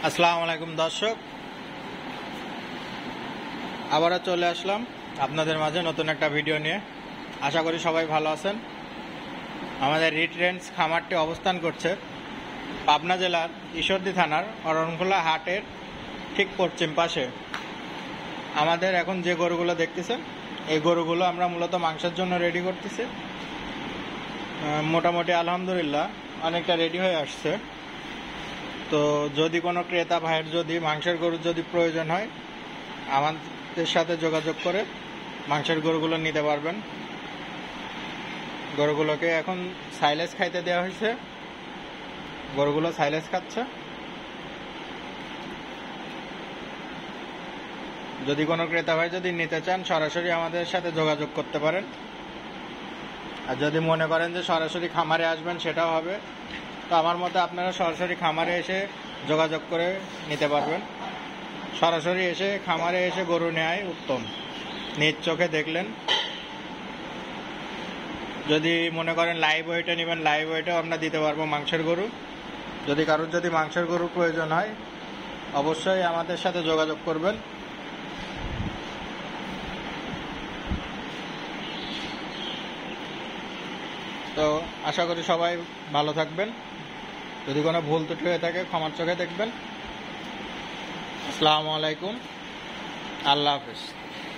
আসসালামু আলাইকুম দর্শক, আবারও চলে আসলাম আপনাদের মাঝে নতুন একটা ভিডিও নিয়ে। আশা করি সবাই ভালো আছেন। আমাদের রিট রেঞ্জ খামারটি অবস্থান করছে পাবনা জেলার ঈশ্বরদী থানার অরণখোলা হাটের ঠিক পশ্চিম পাশে। আমাদের এখন যে গরুগুলো দেখতেছেন, এই গরুগুলো আমরা মূলত মাংসের জন্য রেডি করতেছি। মোটামুটি আলহামদুলিল্লাহ অনেকটা রেডি হয়ে আসছে। তো যদি কোনো ক্রেতা ভাইয়ের যদি মাংসের গরুর যদি প্রয়োজন হয়, আমাদের সাথে যোগাযোগ করে মাংসের গরুগুলো নিতে পারবেন। গরুগুলোকে এখন সাইলেজ খাইতে দেওয়া হয়েছে, গরুগুলো সাইলেজ খাচ্ছে। যদি কোনো ক্রেতা ভাই যদি নিতে চান, সরাসরি আমাদের সাথে যোগাযোগ করতে পারেন। আর যদি মনে করেন যে সরাসরি খামারে আসবেন, সেটাও হবে। তো আমার মতে আপনারা সরাসরি খামারে এসে যোগাযোগ করে নিতে পারবেন। সরাসরি এসে খামারে এসে গরু নেওয়াই উত্তম, নিজ চোখে দেখলেন। যদি মনে করেন লাইভ ওয়েটে নেবেন, লাইভ ওয়েটেও আমরা দিতে পারবো মাংসের গরু। যদি কারোর যদি মাংসের গরু প্রয়োজন হয়, অবশ্যই আমাদের সাথে যোগাযোগ করবেন। তো আশা করি সবাই ভালো থাকবেন। যদি কোনো ভুল ত্রুটি হয়ে থাকে ক্ষমার চোখে দেখবেন। আসসালামু আলাইকুম, আল্লাহ হাফেজ।